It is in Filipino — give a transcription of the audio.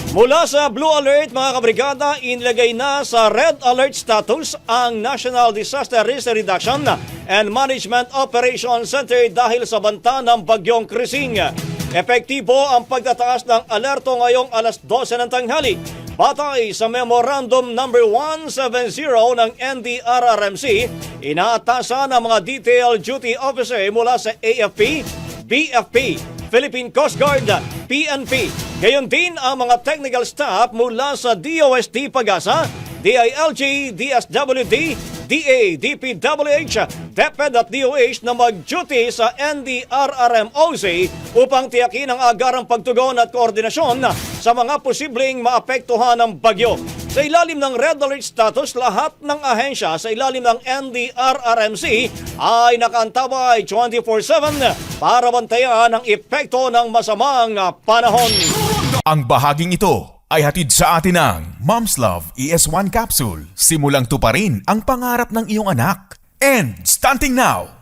Mula sa Blue Alert, mga kabrigada, inilagay na sa Red Alert status ang National Disaster Risk Reduction and Management Operations Center dahil sa banta ng bagyong Krising. Epektibo ang pagtataas ng alerto ngayong alas 12 ng tanghali. Batay sa Memorandum No. 170 ng NDRRMC, inaatasan ang mga detail duty officer mula sa AFP, BFP, Philippine Coast Guard, PNP. Gayon din ang mga technical staff mula sa DOST Pag-asa, DILG, DSWD, DA, DPWH, DepEd at DOH na mag-duty sa NDRRMOC upang tiyakin ang agarang pagtugon at koordinasyon sa mga posibleng maapektuhan ng bagyo. Sa ilalim ng Red Alert status, lahat ng ahensya sa ilalim ng NDRRMC ay nakaantabay 24/7 para bantayan ang epekto ng masamang panahon. Ang bahaging ito ay hatid sa atin ng Mom's Love ES1 Capsule. Simulang tuparin ang pangarap ng iyong anak. And stunting now!